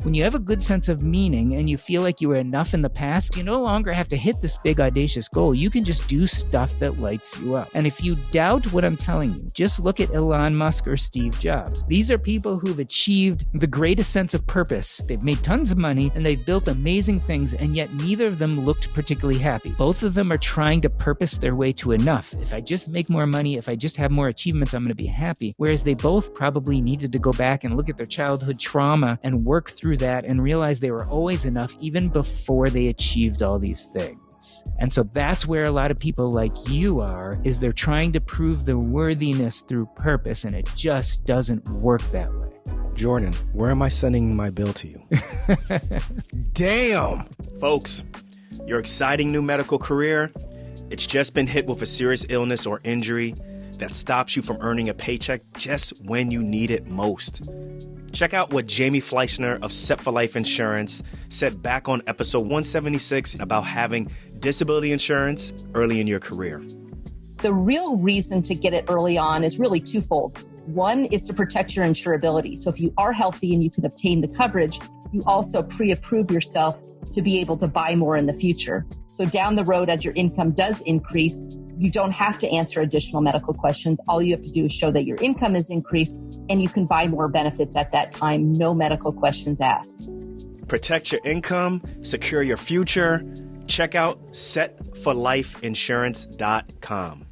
When you have a good sense of meaning and you feel like you were enough in the past, you no longer have to hit this big audacious goal. You can just do stuff that lights you up. And if you doubt what I'm telling you, just look at Elon Musk or Steve Jobs. These are people who've achieved the greatest sense of purpose. They've made tons of money and they've built amazing things, and yet neither of them looked particularly happy. Both of them are trying to purpose their way to enough. If I just make more money, if I just have more achievements, I'm going to be happy. Whereas they both probably needed to go back and look at their childhood trauma and work through that and realize they were always enough even before they achieved all these things. And so that's where a lot of people like you are, is they're trying to prove their worthiness through purpose, and it just doesn't work that way. Jordan, where am I sending my bill to you? Damn! Folks, your exciting new medical career, it's just been hit with a serious illness or injury that stops you from earning a paycheck just when you need it most. Check out what Jamie Fleischner of Set for Life Insurance said back on episode 176 about having disability insurance early in your career. The real reason to get it early on is really twofold. One is to protect your insurability. So if you are healthy and you can obtain the coverage, you also pre-approve yourself to be able to buy more in the future. So down the road, as your income does increase, you don't have to answer additional medical questions. All you have to do is show that your income is increased and you can buy more benefits at that time. No medical questions asked. Protect your income, secure your future. Check out setforlifeinsurance.com.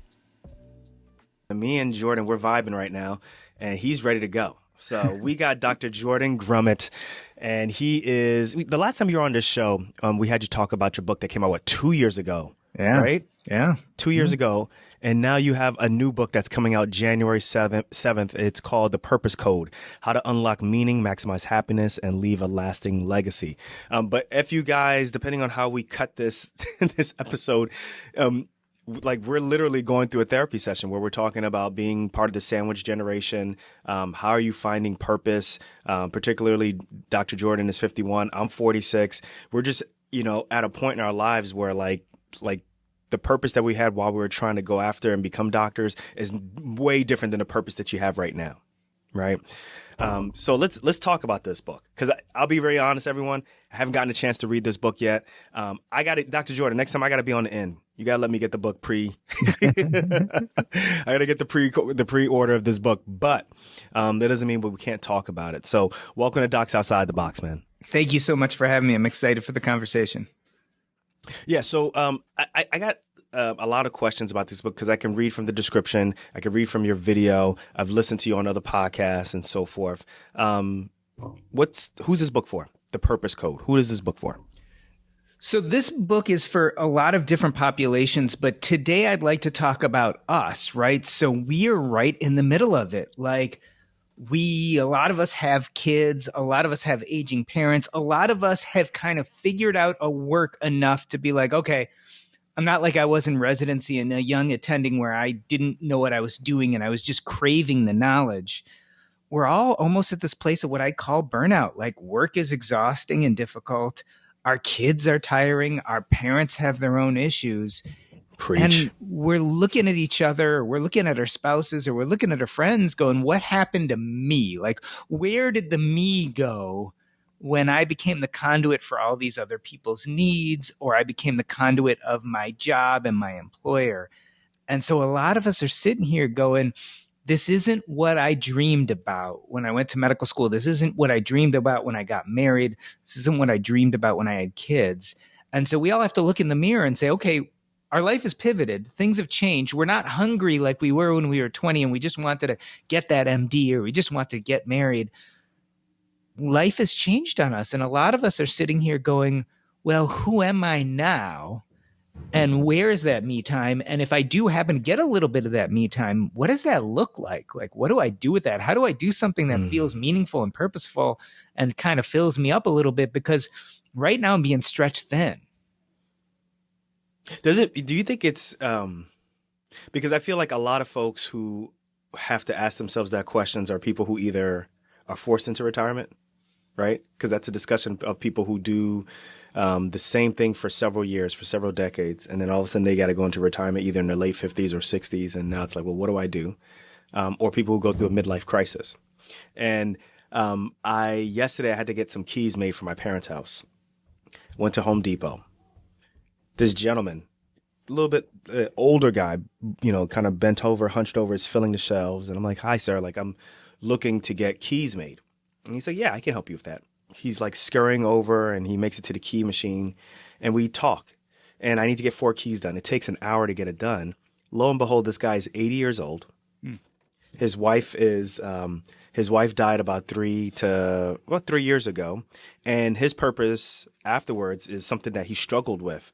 Me and Jordan, we're vibing right now, and he's ready to go. So we got Dr. Jordan Grumet, and he is, the last time you were on this show, we had you talk about your book that came out, 2 years ago? Yeah. Right? Yeah. 2 years ago. And now you have a new book that's coming out January 7th. It's called The Purpose Code: How to Unlock Meaning, Maximize Happiness, and Leave a Lasting Legacy. But if you guys, depending on how we cut this, this episode, like we're literally going through a therapy session where we're talking about being part of the sandwich generation. How are you finding purpose? Particularly Dr. Jordan is 51. I'm 46. We're just, at a point in our lives where like the purpose that we had while we were trying to go after and become doctors is way different than the purpose that you have right now. Right. So let's talk about this book, because I'll be very honest, everyone. I haven't gotten a chance to read this book yet. I got it, Dr. Jordan. Next time I got to be on the end. You got to let me get the book I got to get the pre-order of this book, but that doesn't mean we can't talk about it. So welcome to Docs Outside the Box, man. Thank you so much for having me. I'm excited for the conversation. Yeah. So I got a lot of questions about this book because I can read from the description. I can read from your video. I've listened to you on other podcasts and so forth. Who's this book for? The Purpose Code. Who is this book for? So this book is for a lot of different populations, but today I'd like to talk about us, right? So we are right in the middle of it. Like a lot of us have kids, a lot of us have aging parents, a lot of us have kind of figured out a work enough to be like, okay, I'm not like I was in residency and a young attending where I didn't know what I was doing and I was just craving the knowledge. We're all almost at this place of what I call burnout. Like work is exhausting and difficult. Our kids are tiring. Our parents have their own issues. Preach. And we're looking at each other, or we're looking at our spouses, or we're looking at our friends going, what happened to me? Like, where did the me go when I became the conduit for all these other people's needs, or I became the conduit of my job and my employer? And so a lot of us are sitting here going, this isn't what I dreamed about when I went to medical school. This isn't what I dreamed about when I got married. This isn't what I dreamed about when I had kids. And so we all have to look in the mirror and say, okay, our life has pivoted. Things have changed. We're not hungry like we were when we were 20 and we just wanted to get that MD or we just wanted to get married. Life has changed on us. And a lot of us are sitting here going, well, who am I now? And where is that me time? And if I do happen to get a little bit of that me time, what does that look like? Like, what do I do with that? How do I do something that feels meaningful and purposeful and kind of fills me up a little bit? Because right now I'm being stretched thin. Do you think it's, because I feel like a lot of folks who have to ask themselves that questions are people who either are forced into retirement, right? Because that's a discussion of people who do the same thing for several years, for several decades. And then all of a sudden they got to go into retirement either in their late 50s or 60s. And now it's like, well, what do I do? Or people who go through a midlife crisis. And Yesterday I had to get some keys made for my parents' house. Went to Home Depot. This gentleman, a little bit older guy, kind of bent over, hunched over, is filling the shelves. And I'm like, "Hi, sir. Like, I'm looking to get keys made." And he's like, "Yeah, I can help you with that." He's like scurrying over and he makes it to the key machine and we talk. And I need to get 4 keys done. It takes an hour to get it done. Lo and behold, this guy is 80 years old. His wife died about 3 years ago. And his purpose afterwards is something that he struggled with.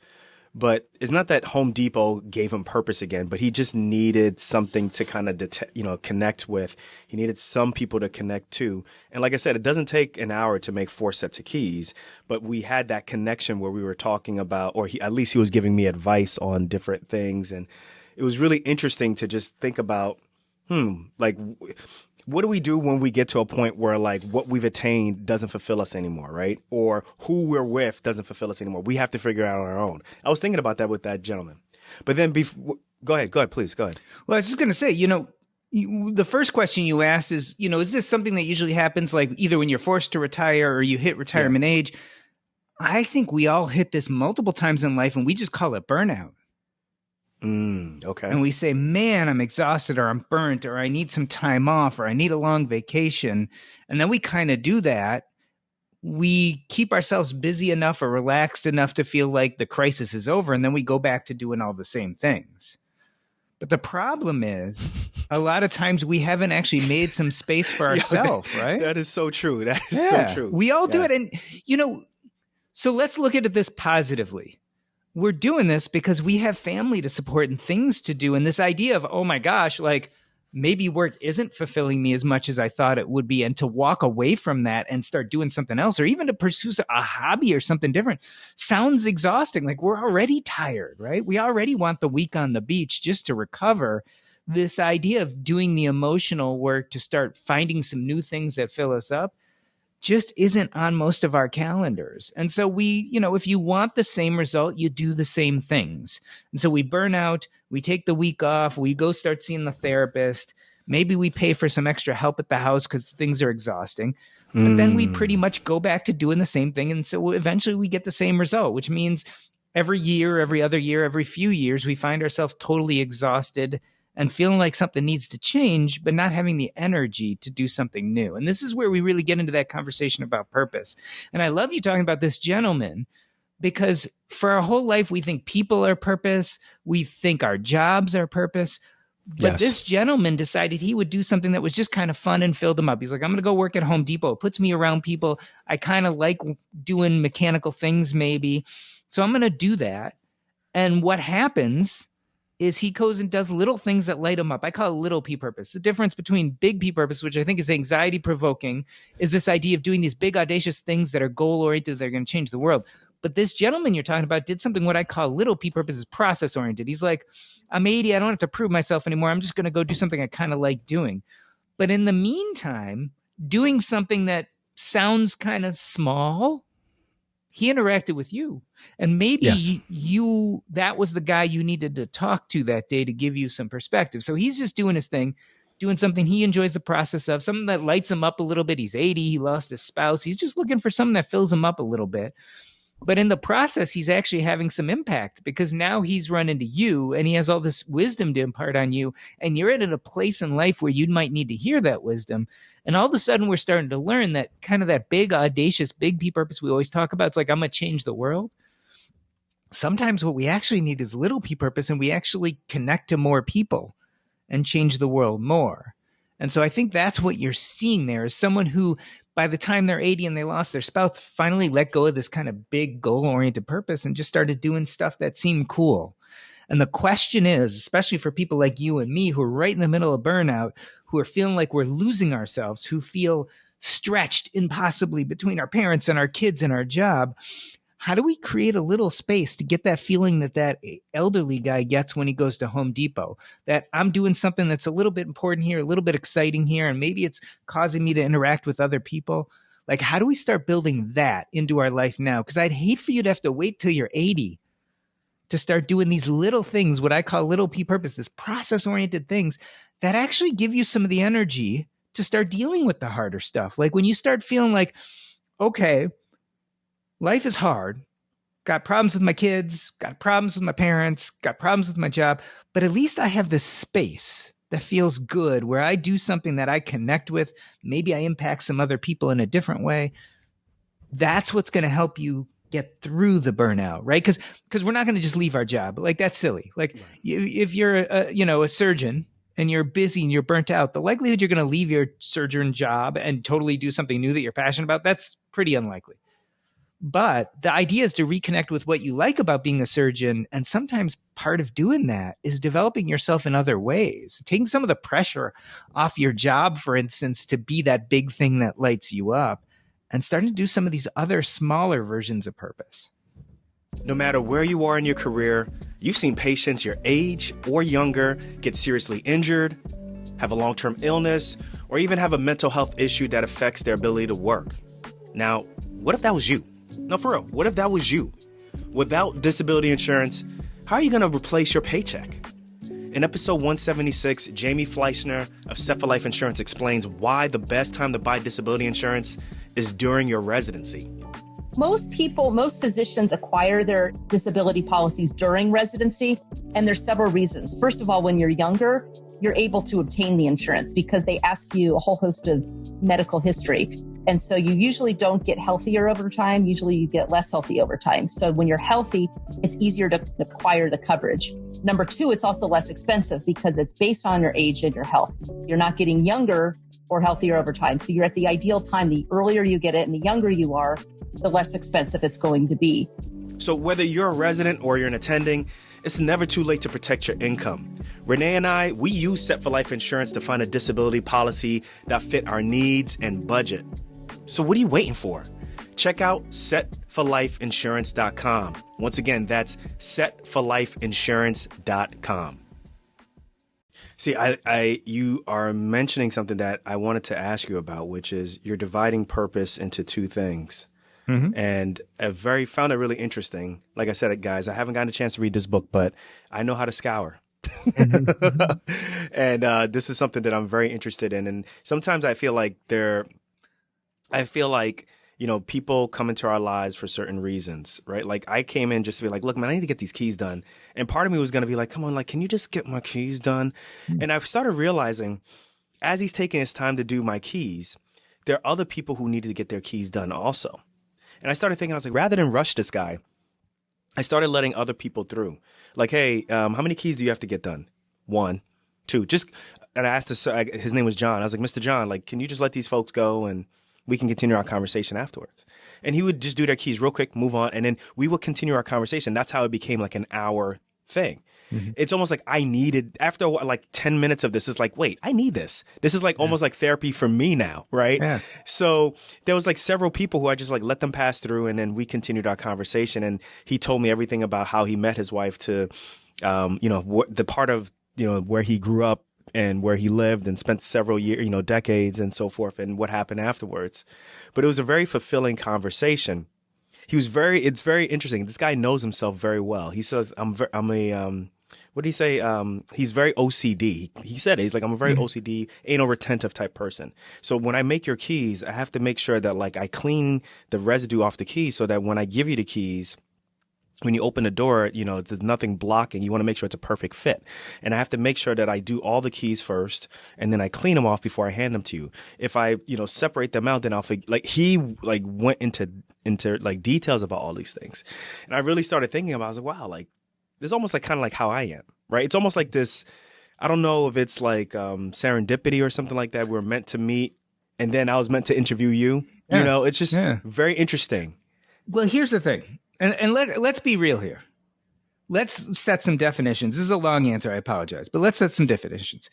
But it's not that Home Depot gave him purpose again, but he just needed something to kind of connect with. He needed some people to connect to. And like I said, it doesn't take an hour to make 4 sets of keys, but we had that connection where we were talking about, or at least he was giving me advice on different things. And it was really interesting to just think about, like, what do we do when we get to a point where like what we've attained doesn't fulfill us anymore, right? Or who we're with doesn't fulfill us anymore. We have to figure it out on our own. I was thinking about that with that gentleman. But then go ahead, please, go ahead. Well, I was just going to say, the first question you asked is, is this something that usually happens like either when you're forced to retire or you hit retirement age? I think we all hit this multiple times in life and we just call it burnout. Okay. And we say, man, I'm exhausted or I'm burnt or I need some time off or I need a long vacation. And then we kind of do that. We keep ourselves busy enough or relaxed enough to feel like the crisis is over. And then we go back to doing all the same things. But the problem is a lot of times we haven't actually made some space for ourselves, right? That is so true. That is so true. We all do it. And, so let's look at this positively. We're doing this because we have family to support and things to do. And this idea of, oh my gosh, like maybe work isn't fulfilling me as much as I thought it would be. And to walk away from that and start doing something else, or even to pursue a hobby or something different sounds exhausting. Like we're already tired, right? We already want the week on the beach just to recover. This idea of doing the emotional work to start finding some new things that fill us up just isn't on most of our calendars. And so we, if you want the same result, you do the same things. And so we burn out, we take the week off, we go start seeing the therapist. Maybe we pay for some extra help at the house because things are exhausting. But then we pretty much go back to doing the same thing. And so eventually we get the same result, which means every year, every other year, every few years, we find ourselves totally exhausted and feeling like something needs to change, but not having the energy to do something new. And this is where we really get into that conversation about purpose. And I love you talking about this gentleman because for our whole life, we think people are purpose. We think our jobs are purpose. But this gentleman decided he would do something that was just kind of fun and filled him up. He's like, I'm going to go work at Home Depot. It puts me around people. I kind of like doing mechanical things maybe. So I'm going to do that. And what happens is he goes and does little things that light him up. I call it little P purpose. The difference between big P purpose, which I think is anxiety provoking, is this idea of doing these big audacious things that are goal oriented, that are going to change the world. But this gentleman you're talking about did something what I call little P purpose is process oriented. He's like, I'm 80. I don't have to prove myself anymore. I'm just going to go do something I kind of like doing. But in the meantime, doing something that sounds kind of small, he interacted with you. And maybe that was the guy you needed to talk to that day to give you some perspective. So he's just doing his thing, doing something he enjoys the process of, something that lights him up a little bit. He's 80. He lost his spouse. He's just looking for something that fills him up a little bit. But in the process, he's actually having some impact because now he's run into you and he has all this wisdom to impart on you. And you're at a place in life where you might need to hear that wisdom. And all of a sudden, we're starting to learn that kind of that big, audacious, big P purpose we always talk about. It's like, I'm going to change the world. Sometimes what we actually need is little P purpose, and we actually connect to more people and change the world more. And so I think that's what you're seeing there is someone who, by the time they're 80 and they lost their spouse, finally let go of this kind of big goal-oriented purpose and just started doing stuff that seemed cool. And the question is, especially for people like you and me who are right in the middle of burnout, who are feeling like we're losing ourselves, who feel stretched impossibly between our parents and our kids and our job, how do we create a little space to get that feeling that that elderly guy gets when he goes to Home Depot, that I'm doing something that's a little bit important here, a little bit exciting here, and maybe it's causing me to interact with other people? Like, how do we start building that into our life now? Because I'd hate for you to have to wait till you're 80 to start doing these little things, what I call little P purpose, this process-oriented things that actually give you some of the energy to start dealing with the harder stuff. Like when you start feeling like, okay, life is hard. Got problems with my kids, got problems with my parents, got problems with my job, but at least I have this space that feels good where I do something that I connect with. Maybe I impact some other people in a different way. That's what's going to help you get through the burnout, right? Because we're not going to just leave our job. Like that's silly. Like if you're a surgeon and you're busy and you're burnt out, the likelihood you're going to leave your surgeon job and totally do something new that you're passionate about, that's pretty unlikely. But the idea is to reconnect with what you like about being a surgeon. And sometimes part of doing that is developing yourself in other ways, taking some of the pressure off your job, for instance, to be that big thing that lights you up and starting to do some of these other smaller versions of purpose. No matter where you are in your career, you've seen patients your age or younger get seriously injured, have a long-term illness, or even have a mental health issue that affects their ability to work. Now, what if that was you? No, for real, what if that was you? Without disability insurance, how are you going to replace your paycheck? In episode 176, Jamie Fleischner of Set for Life Insurance explains why the best time to buy disability insurance is during your residency. Most physicians acquire their disability policies during residency, and there's several reasons. First of all, when you're younger, you're able to obtain the insurance because they ask you a whole host of medical history. And so you usually don't get healthier over time. Usually you get less healthy over time. So when you're healthy, it's easier to acquire the coverage. Number two, it's also less expensive because it's based on your age and your health. You're not getting younger or healthier over time. So you're at the ideal time. The earlier you get it and the younger you are, the less expensive it's going to be. So whether you're a resident or you're an attending, it's never too late to protect your income. Renee and I, we use Set for Life Insurance to find a disability policy that fit our needs and budget. So what are you waiting for? Check out setforlifeinsurance.com. Once again, that's setforlifeinsurance.com. See, you are mentioning something that I wanted to ask you about, which is you're dividing purpose into two things. Mm-hmm. And I found it really interesting. Like I said, guys, I haven't gotten a chance to read this book, but I know how to scour. And this is something that I'm very interested in. And sometimes I feel like people come into our lives for certain reasons, right? Like I came in just to be like, look, man, I need to get these keys done. And part of me was going to be like, come on, like, can you just get my keys done? Mm-hmm. And I've started realizing as he's taking his time to do my keys, there are other people who needed to get their keys done also. And I started thinking, I was like, rather than rush this guy, I started letting other people through. Like, hey, how many keys do you have to get done? 1, 2, and I asked his name was John. I was like, Mr. John, like, can you just let these folks go and we can continue our conversation afterwards? And he would just do their keys real quick, move on, and then we would continue our conversation. That's how it became like an hour thing. Mm-hmm. It's almost like I needed, after like 10 minutes of this, it's like, wait, I need this. This is like almost like therapy for me now, right? Yeah. So there was like several people who I just like let them pass through, and then we continued our conversation. And he told me everything about how he met his wife to, the part of, where he grew up and where he lived and spent several years, decades and so forth, and what happened afterwards. But it was a very fulfilling conversation. It's very interesting. This guy knows himself very well. He says, what did he say? He's very OCD. He said it. He's like, I'm a very OCD, anal retentive type person. So when I make your keys, I have to make sure that like I clean the residue off the keys so that when I give you the keys, when you open the door, there's nothing blocking. You want to make sure it's a perfect fit. And I have to make sure that I do all the keys first and then I clean them off before I hand them to you. If I, separate them out, then he went into like details about all these things. And I really started thinking about, I was like, wow, like this is almost like kind of like how I am, right? It's almost like this, I don't know if it's like serendipity or something like that. We're meant to meet and then I was meant to interview you. Yeah. It's just very interesting. Well, here's the thing. And let's be real here. Let's set some definitions. This is a long answer. I apologize. But let's set some definitions.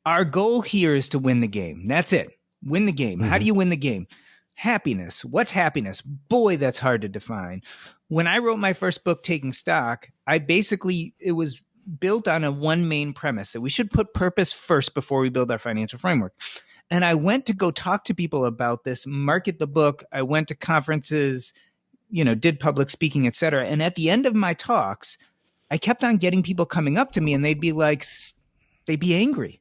Our goal here is to win the game. That's it. Win the game. Mm-hmm. How do you win the game? Happiness. What's happiness? Boy, that's hard to define. When I wrote my first book, Taking Stock, it was built on one main premise that we should put purpose first before we build our financial framework. And I went to go talk to people about this, market the book. I went to conferences, did public speaking, et cetera. And at the end of my talks, I kept on getting people coming up to me and they'd be angry.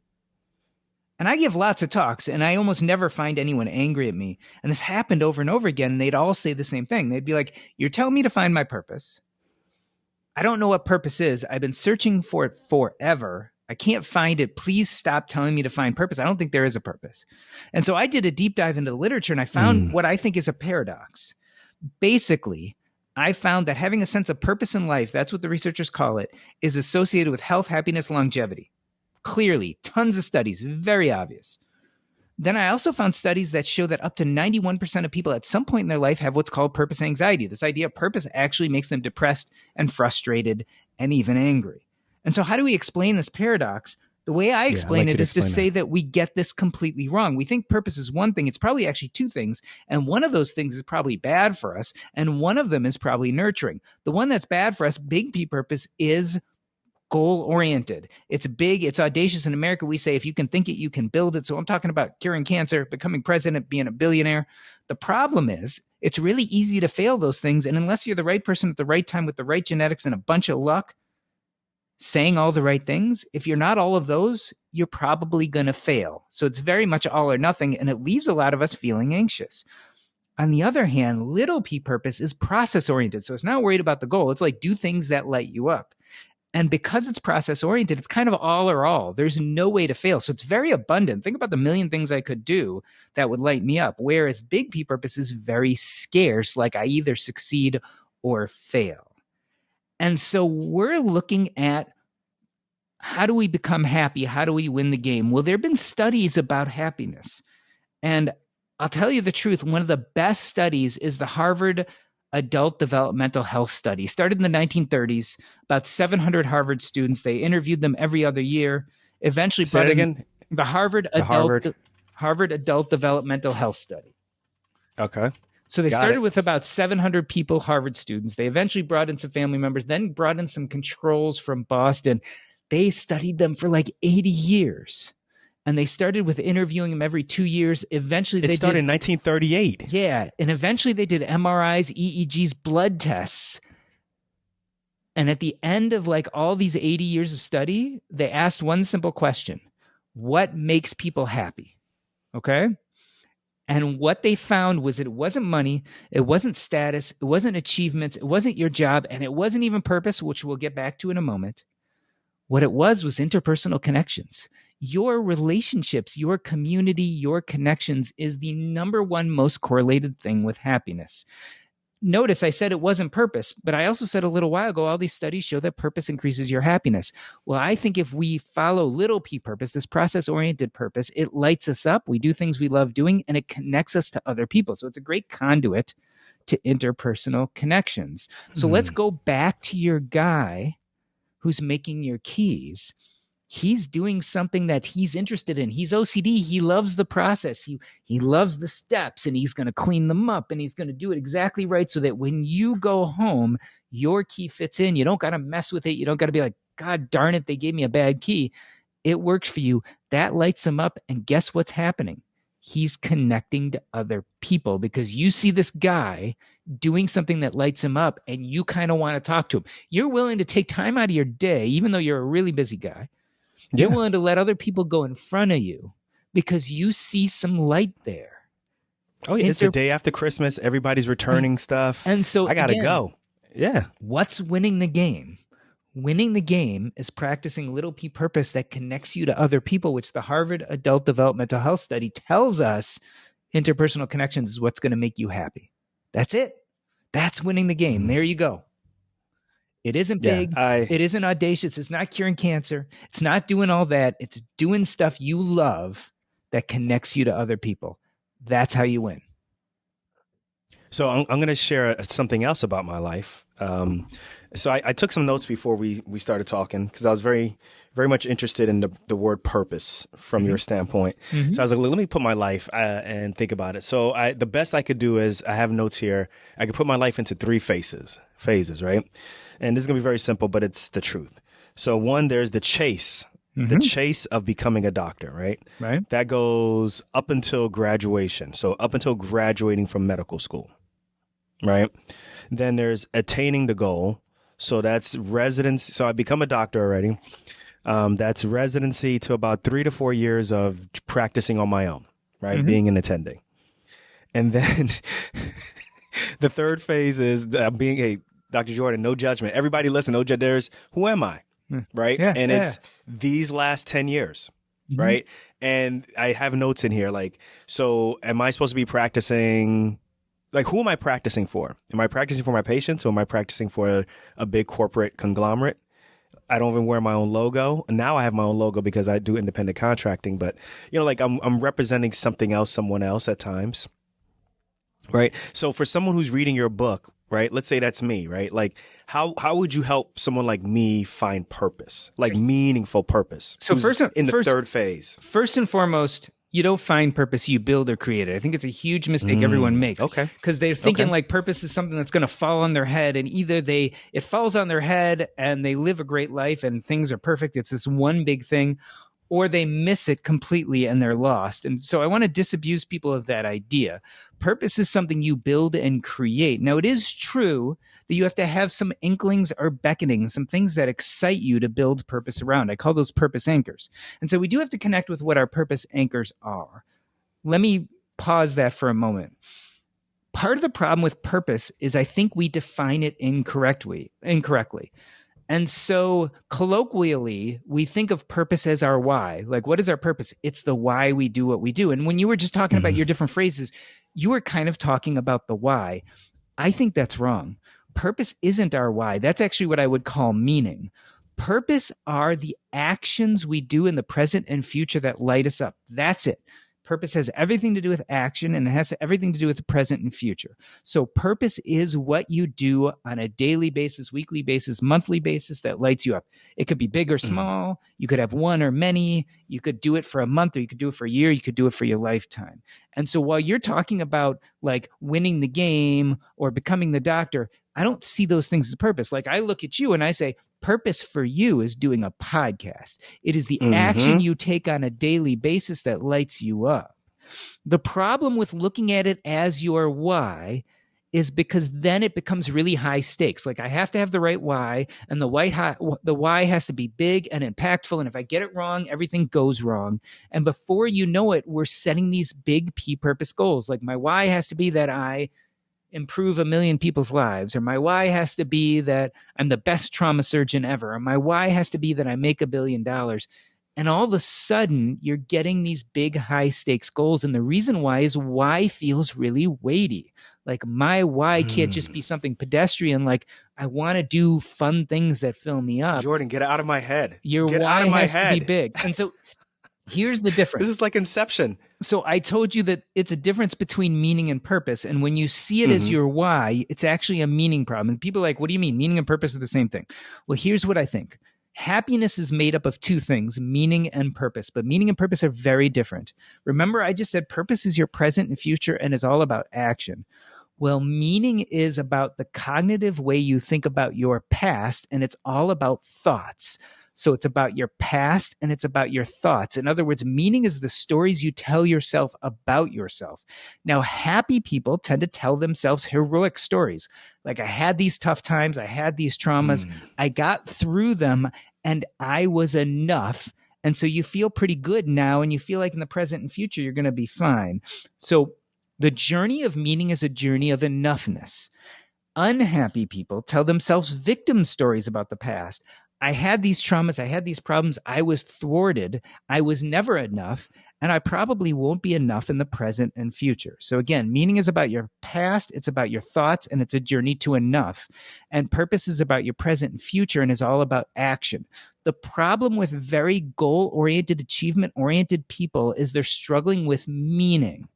And I give lots of talks, and I almost never find anyone angry at me. And this happened over and over again. And they'd all say the same thing. They'd be like, you're telling me to find my purpose. I don't know what purpose is. I've been searching for it forever. I can't find it. Please stop telling me to find purpose. I don't think there is a purpose. And so I did a deep dive into the literature, and I found what I think is a paradox. Basically, I found that having a sense of purpose in life, that's what the researchers call it, is associated with health, happiness, longevity. Clearly, tons of studies, very obvious. Then I also found studies that show that up to 91% of people at some point in their life have what's called purpose anxiety. This idea of purpose actually makes them depressed and frustrated and even angry. And so how do we explain this paradox? The way I explain it is to say that we get this completely wrong. We think purpose is one thing. It's probably actually two things. And one of those things is probably bad for us. And one of them is probably nurturing. The one that's bad for us, big P purpose, is goal-oriented. It's big. It's audacious. In America, we say, if you can think it, you can build it. So I'm talking about curing cancer, becoming president, being a billionaire. The problem is it's really easy to fail those things. And unless you're the right person at the right time with the right genetics and a bunch of luck, saying all the right things, if you're not all of those, you're probably going to fail. So it's very much all or nothing. And it leaves a lot of us feeling anxious. On the other hand, little P purpose is process-oriented. So it's not worried about the goal. It's like do things that light you up. And because it's process oriented, it's kind of all or all. There's no way to fail. So it's very abundant. Think about the million things I could do that would light me up. Whereas big P purpose is very scarce, like I either succeed or fail. And so we're looking at how do we become happy? How do we win the game? Well, there have been studies about happiness. And I'll tell you the truth. One of the best studies is the Harvard Adult Developmental Health Study. Started in the 1930s, about 700 Harvard students. They interviewed them every other year. Eventually brought in the Harvard Adult Developmental Health Study. Okay. So they started with about 700 people, Harvard students. They eventually brought in some family members, then brought in some controls from Boston. They studied them for like 80 years. And they started with interviewing them every 2 years. Eventually, it started in 1938. Yeah. And eventually they did MRIs, EEGs, blood tests. And at the end of like all these 80 years of study, they asked one simple question: what makes people happy? Okay. And what they found was that it wasn't money, it wasn't status, it wasn't achievements, it wasn't your job, and it wasn't even purpose, which we'll get back to in a moment. What it was interpersonal connections. Your relationships, your community, your connections is the number one most correlated thing with happiness. Notice I said it wasn't purpose, but I also said a little while ago, all these studies show that purpose increases your happiness. Well, I think if we follow little P purpose, this process-oriented purpose, it lights us up. We do things we love doing, and it connects us to other people. So it's a great conduit to interpersonal connections. So let's go back to your guy who's making your keys. He's doing something that he's interested in. He's OCD. He loves the process. He loves the steps, and he's going to clean them up, and he's going to do it exactly right so that when you go home, your key fits in. You don't got to mess with it. You don't got to be like, God darn it, they gave me a bad key. It works for you. That lights him up. And guess what's happening? He's connecting to other people because you see this guy doing something that lights him up, and you kind of want to talk to him. You're willing to take time out of your day, even though you're a really busy guy. You're willing to let other people go in front of you because you see some light there. Oh, yeah. It's the day after Christmas. Everybody's returning stuff. And so I got to go. Yeah. What's winning the game? Winning the game is practicing little P purpose that connects you to other people, which the Harvard Adult Developmental Health Study tells us interpersonal connections is what's going to make you happy. That's it. That's winning the game. There you go. It isn't big. It isn't audacious. It's not curing cancer. It's not doing all that. It's doing stuff you love that connects you to other people. That's how you win. So I'm going to share something else about my life. So I took some notes before we started talking because I was very, very much interested in the word purpose from your standpoint. So I was like, let me put my life and think about it. So the best I could do is I have notes here. I could put my life into 3 phases, right? And this is going to be very simple, but it's the truth. So one, there's the chase of becoming a doctor, right? Right. That goes up until graduation. So up until graduating from medical school, right? Then there's attaining the goal. So that's residency. So I become a doctor already. That's residency to about 3 to 4 years of practicing on my own, right? Being an attending. And then the third phase is being a Dr. Jordan, no judgment. Everybody listen, no judge. Who am I? Right? Yeah, And yeah. it's these last 10 years, right? And I have notes in here like, so am I supposed to be practicing? Like, who am I practicing for? Am I practicing for my patients or am I practicing for a big corporate conglomerate? I don't even wear my own logo. Now I have my own logo because I do independent contracting, but like I'm representing something else, someone else at times. Right. So for someone who's reading your book, right, let's say that's me, right? Like how would you help someone like me find purpose, like meaningful purpose? So who's in the third phase. First and foremost, you don't find purpose, you build or create it. I think it's a huge mistake everyone makes. Okay. Because they're thinking like purpose is something that's going to fall on their head, and either it falls on their head and they live a great life and things are perfect. It's this one big thing, or they miss it completely and they're lost. And so I want to disabuse people of that idea. Purpose is something you build and create. Now, it is true that you have to have some inklings or beckoning, some things that excite you to build purpose around. I call those purpose anchors. And so we do have to connect with what our purpose anchors are. Let me pause that for a moment. Part of the problem with purpose is I think we define it incorrectly. And so colloquially, we think of purpose as our why. Like, what is our purpose? It's the why we do what we do. And when you were just talking about your different phrases, you were kind of talking about the why. I think that's wrong. Purpose isn't our why. That's actually what I would call meaning. Purpose are the actions we do in the present and future that light us up. That's it. Purpose has everything to do with action, and it has everything to do with the present and future. So purpose is what you do on a daily basis, weekly basis, monthly basis that lights you up. It could be big or small. You could have one or many. You could do it for a month, or you could do it for a year. You could do it for your lifetime. And so while you're talking about like winning the game or becoming the doctor, I don't see those things as purpose. Like I look at you and I say, purpose for you is doing a podcast. It is the action you take on a daily basis that lights you up. The problem with looking at it as your why is because then it becomes really high stakes. Like I have to have the right why, and the why has to be big and impactful. And if I get it wrong, everything goes wrong. And before you know it, we're setting these big P purpose goals. Like my why has to be that I improve 1 million people's lives, or my why has to be that I'm the best trauma surgeon ever, or my why has to be that I make $1 billion. And all of a sudden you're getting these big high stakes goals. And the reason why is why feels really weighty. Like my why can't just be something pedestrian. Like I want to do fun things that fill me up. Jordan, get out of my head. Your get why out of my has head. to be big. And so here's the difference. This is like Inception. So I told you that it's a difference between meaning and purpose. And when you see it as your why, it's actually a meaning problem. And people are like, what do you mean? Meaning and purpose are the same thing. Well, here's what I think. Happiness is made up of two things, meaning and purpose, but meaning and purpose are very different. Remember, I just said purpose is your present and future and is all about action. Well, meaning is about the cognitive way you think about your past, and it's all about thoughts. So it's about your past and it's about your thoughts. In other words, meaning is the stories you tell yourself about yourself. Now, happy people tend to tell themselves heroic stories. Like I had these tough times, I had these traumas, I got through them, and I was enough. And so you feel pretty good now, and you feel like in the present and future, you're going to be fine. So the journey of meaning is a journey of enoughness. Unhappy people tell themselves victim stories about the past. I had these traumas, I had these problems, I was thwarted, I was never enough, and I probably won't be enough in the present and future. So again, meaning is about your past, it's about your thoughts, and it's a journey to enough. And purpose is about your present and future and is all about action. The problem with very goal-oriented, achievement-oriented people is they're struggling with meaning.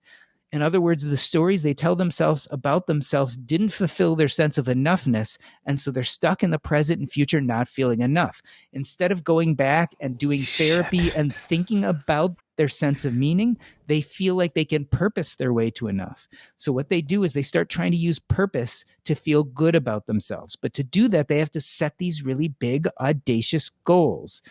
In other words, the stories they tell themselves about themselves didn't fulfill their sense of enoughness, and so they're stuck in the present and future not feeling enough. Instead of going back and doing therapy and thinking about their sense of meaning, they feel like they can purpose their way to enough. So what they do is they start trying to use purpose to feel good about themselves. But to do that, they have to set these really big, audacious goals.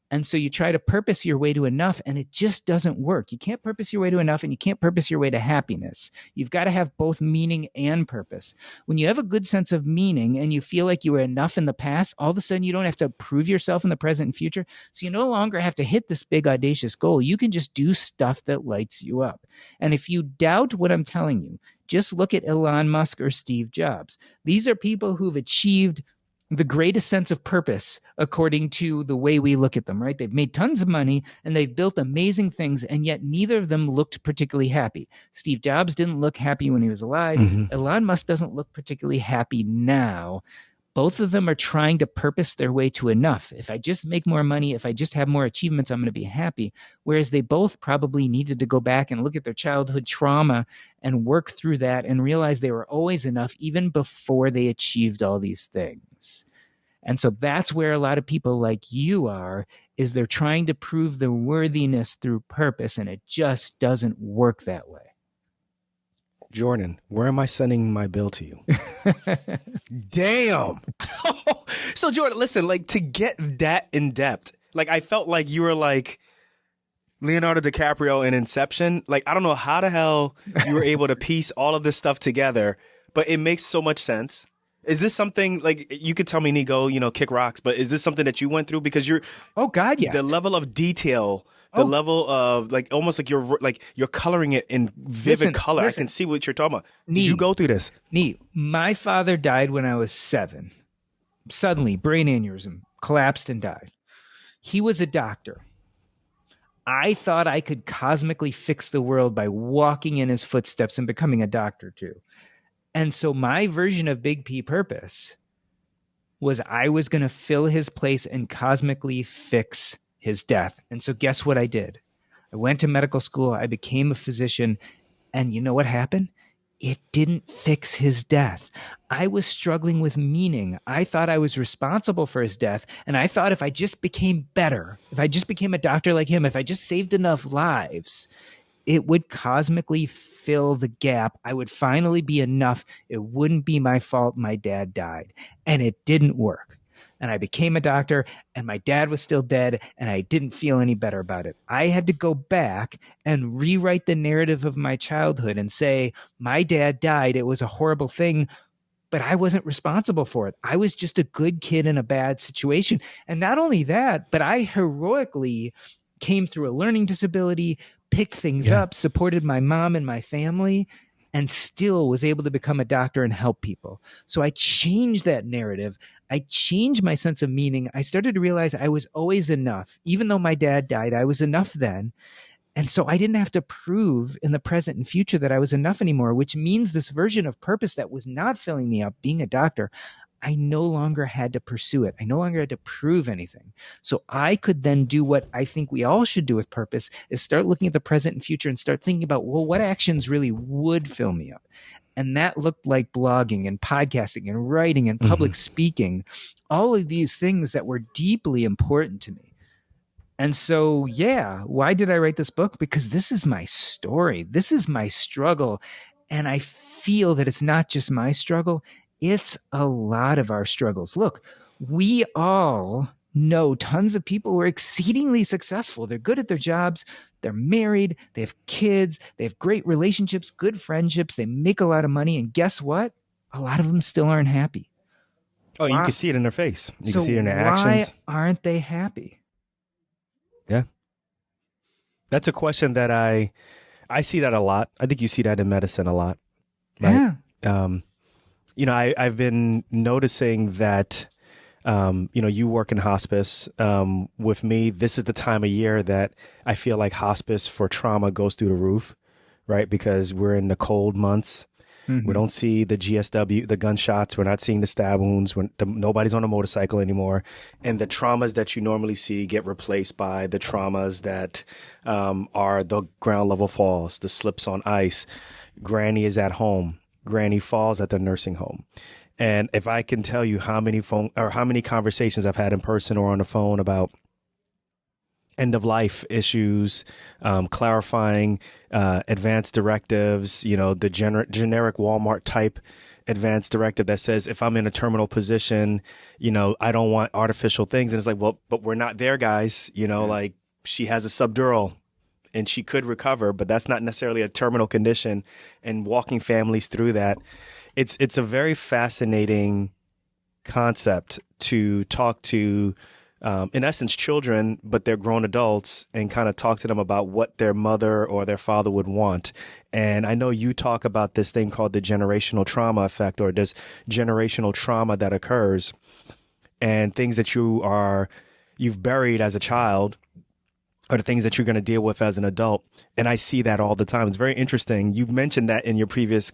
And so you try to purpose your way to enough, and it just doesn't work. You can't purpose your way to enough, and you can't purpose your way to happiness. You've got to have both meaning and purpose. When you have a good sense of meaning and you feel like you were enough in the past, all of a sudden you don't have to prove yourself in the present and future. So you no longer have to hit this big audacious goal. You can just do stuff that lights you up. And if you doubt what I'm telling you, just look at Elon Musk or Steve Jobs. These are people who've achieved the greatest sense of purpose according to the way we look at them, right? They've made tons of money and they've built amazing things, and yet neither of them looked particularly happy. Steve Jobs didn't look happy when he was alive. Elon Musk doesn't look particularly happy now. Both of them are trying to purpose their way to enough. If I just make more money, if I just have more achievements, I'm going to be happy. Whereas they both probably needed to go back and look at their childhood trauma and work through that and realize they were always enough even before they achieved all these things. And so that's where a lot of people like you are, is they're trying to prove their worthiness through purpose, and it just doesn't work that way. Jordan, where am I sending my bill to you? Damn. So Jordan, listen, like, to get that in depth, like, I felt like you were like Leonardo DiCaprio in Inception. Like, I don't know how the hell you were able to piece all of this stuff together, but it makes so much sense. Is this something, like, you could tell me, Nico, kick rocks, but is this something that you went through? Because you're, oh God, yeah, the level of detail, the level of, like, almost like you're coloring it in vivid color. Listen. I can see what you're talking about. Did you go through this? My father died when I was 7. Suddenly, brain aneurysm, collapsed and died. He was a doctor. I thought I could cosmically fix the world by walking in his footsteps and becoming a doctor too. And so my version of Big P purpose was I was going to fill his place and cosmically fix his death. And so guess what I did? I went to medical school. I became a physician. And you know what happened? It didn't fix his death. I was struggling with meaning. I thought I was responsible for his death. And I thought if I just became better, if I just became a doctor like him, if I just saved enough lives, it would cosmically fill the gap. I would finally be enough. It wouldn't be my fault my dad died. And it didn't work. And I became a doctor, and my dad was still dead, and I didn't feel any better about it. I had to go back and rewrite the narrative of my childhood and say, my dad died. It was a horrible thing, but I wasn't responsible for it. I was just a good kid in a bad situation. And not only that, but I heroically came through a learning disability, picked things up, supported my mom and my family, and still was able to become a doctor and help people. So I changed that narrative. I changed my sense of meaning. I started to realize I was always enough. Even though my dad died, I was enough then. And so I didn't have to prove in the present and future that I was enough anymore, which means this version of purpose that was not filling me up, being a doctor, I no longer had to pursue it. I no longer had to prove anything. So I could then do what I think we all should do with purpose, is start looking at the present and future and start thinking about, well, what actions really would fill me up? And that looked like blogging and podcasting and writing and public speaking, all of these things that were deeply important to me. And so, why did I write this book? Because this is my story. This is my struggle. And I feel that it's not just my struggle. It's a lot of our struggles. Look, we all know tons of people who are exceedingly successful. They're good at their jobs. They're married. They have kids. They have great relationships, good friendships. They make a lot of money. And guess what? A lot of them still aren't happy. Oh, you can see it in their face. You can see it in their actions. actions. Why aren't they happy? Yeah. That's a question that I see that a lot. I think you see that in medicine a lot. Right? Yeah. I've been noticing that, you work in hospice. With me, this is the time of year that I feel like hospice for trauma goes through the roof, right? Because we're in the cold months. We don't see the GSW, the gunshots. We're not seeing the stab wounds. Nobody's on a motorcycle anymore. And the traumas that you normally see get replaced by the traumas that are the ground level falls, the slips on ice. Granny is at home. Granny falls at the nursing home. And if I can tell you how many conversations I've had in person or on the phone about end of life issues, clarifying advanced directives, the generic Walmart type advanced directive that says if I'm in a terminal position, I don't want artificial things. And it's like, well, but we're not there, guys. Like she has a subdural and she could recover, but that's not necessarily a terminal condition. And walking families through that, it's a very fascinating concept to talk to, in essence, children, but they're grown adults, and kind of talk to them about what their mother or their father would want. And I know you talk about this thing called the generational trauma effect, or this generational trauma that occurs, and things that you've buried as a child are the things that you're going to deal with as an adult. And I see that all the time. It's very interesting. You mentioned that in your previous,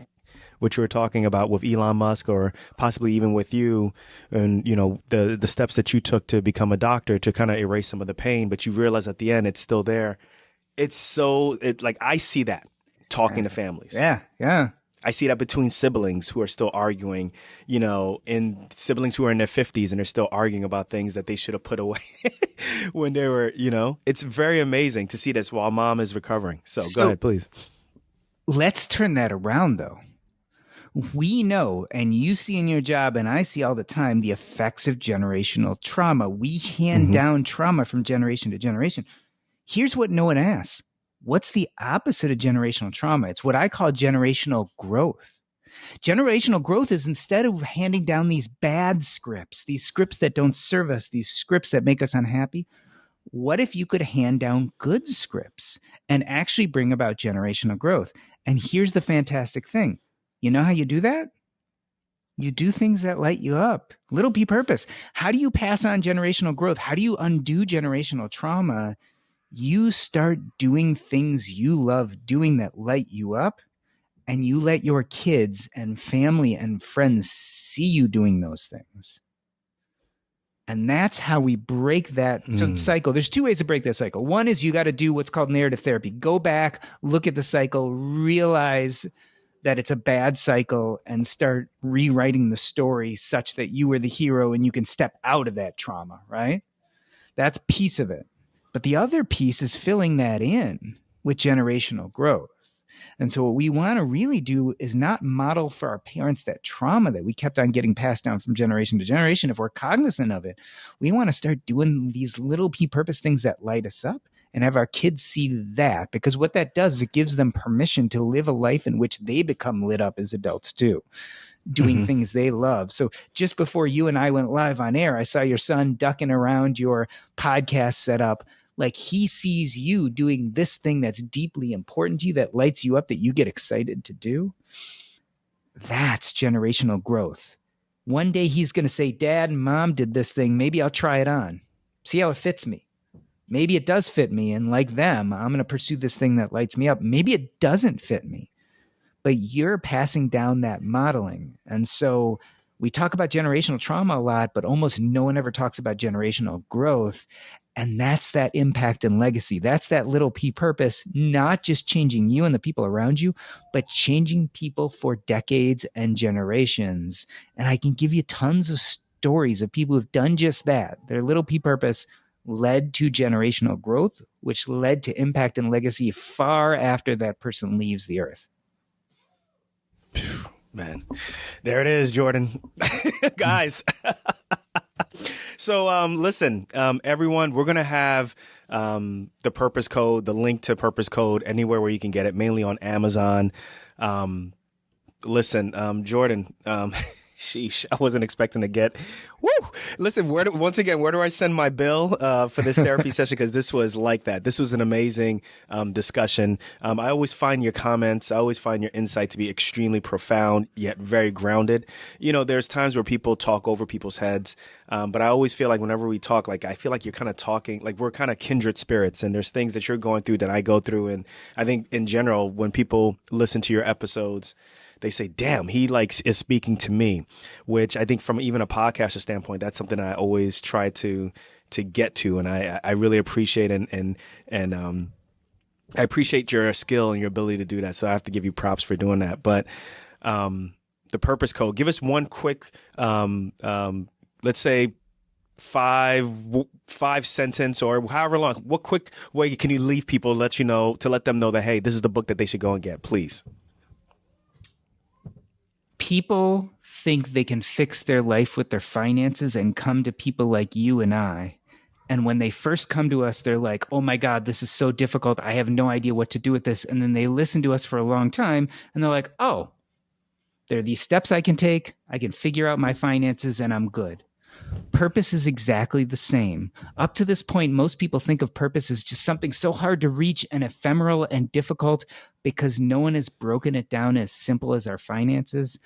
what you were talking about with Elon Musk, or possibly even with you, and the steps that you took to become a doctor to kind of erase some of the pain, but you realize at the end it's still there. Like I see that talking to families. Yeah. I see that between siblings who are still arguing, and siblings who are in their 50s and they're still arguing about things that they should have put away when they were, it's very amazing to see this while mom is recovering. So go ahead, please. Let's turn that around, though. We know, and you see in your job, and I see all the time, the effects of generational trauma. We hand down trauma from generation to generation. Here's what no one asks. What's the opposite of generational trauma? It's what I call generational growth. Generational growth is, instead of handing down these bad scripts, these scripts that don't serve us, these scripts that make us unhappy, what if you could hand down good scripts and actually bring about generational growth? And here's the fantastic thing. You know how you do that? You do things that light you up. Little P purpose. How do you pass on generational growth? How do you undo generational trauma? You start doing things you love doing that light you up, and you let your kids and family and friends see you doing those things. And that's how we break that cycle. There's two ways to break that cycle. One is you got to do what's called narrative therapy. Go back, look at the cycle, realize that it's a bad cycle, and start rewriting the story such that you were the hero and you can step out of that trauma, right? That's a piece of it. But the other piece is filling that in with generational growth. And so what we want to really do is not model for our parents that trauma that we kept on getting passed down from generation to generation. If we're cognizant of it, we want to start doing these little P purpose things that light us up, and have our kids see that, because what that does is it gives them permission to live a life in which they become lit up as adults too, doing things they love. So just before you and I went live on air, I saw your son ducking around your podcast setup. Like, he sees you doing this thing that's deeply important to you, that lights you up, that you get excited to do. That's generational growth. One day he's going to say, Dad and Mom did this thing. Maybe I'll try it on. See how it fits me. Maybe it does fit me, and like them, I'm going to pursue this thing that lights me up. Maybe it doesn't fit me, but you're passing down that modeling. And so we talk about generational trauma a lot, but almost no one ever talks about generational growth. And that's that impact and legacy. That's that little P purpose, not just changing you and the people around you, but changing people for decades and generations. And I can give you tons of stories of people who've done just that. Their little P purpose led to generational growth, which led to impact and legacy far after that person leaves the earth. Man, there it is, Jordan. Guys. So listen, everyone, we're going to have the Purpose Code, the link to Purpose Code, anywhere where you can get it, mainly on Amazon. Listen, Jordan, sheesh, I wasn't expecting to get. Woo! Listen, once again, where do I send my bill for this therapy session? Because this was like that. This was an amazing discussion. I always find your comments, I always find your insight to be extremely profound, yet very grounded. There's times where people talk over people's heads, but I always feel like whenever we talk, like I feel like you're kind of talking, like we're kind of kindred spirits, and there's things that you're going through that I go through. And I think in general, when people listen to your episodes, they say, damn, he is speaking to me, which I think from even a podcaster standpoint, that's something I always try to get to. And I really appreciate and I appreciate your skill and your ability to do that. So I have to give you props for doing that. But the Purpose Code, give us one quick, let's say 5 5 sentence or however long, what quick way can you leave people, to let them know that, hey, this is the book that they should go and get, please? People think they can fix their life with their finances and come to people like you and I. And when they first come to us, they're like, oh my God, this is so difficult. I have no idea what to do with this. And then they listen to us for a long time and they're like, oh, there are these steps I can take. I can figure out my finances and I'm good. Purpose is exactly the same. Up to this point, most people think of purpose as just something so hard to reach and ephemeral and difficult because no one has broken it down as simple as our finances.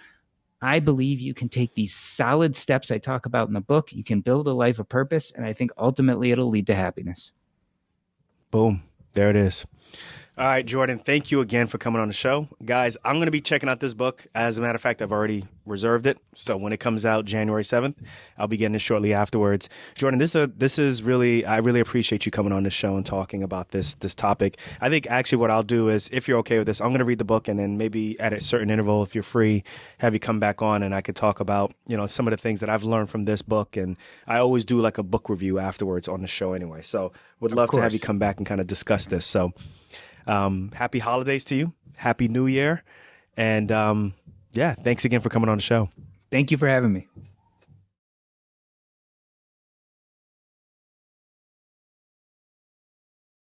I believe you can take these solid steps I talk about in the book. You can build a life of purpose, and I think ultimately it'll lead to happiness. Boom. There it is. All right, Jordan, thank you again for coming on the show. Guys, I'm going to be checking out this book. As a matter of fact, I've already reserved it. So when it comes out January 7th, I'll be getting it shortly afterwards. Jordan, this is really, I really appreciate you coming on the show and talking about this topic. I think actually what I'll do is, if you're okay with this, I'm going to read the book and then maybe at a certain interval, if you're free, have you come back on and I could talk about, some of the things that I've learned from this book. And I always do like a book review afterwards on the show anyway. So would love to have you come back and kind of discuss this. So happy holidays to you. Happy New Year. And thanks again for coming on the show. Thank you for having me.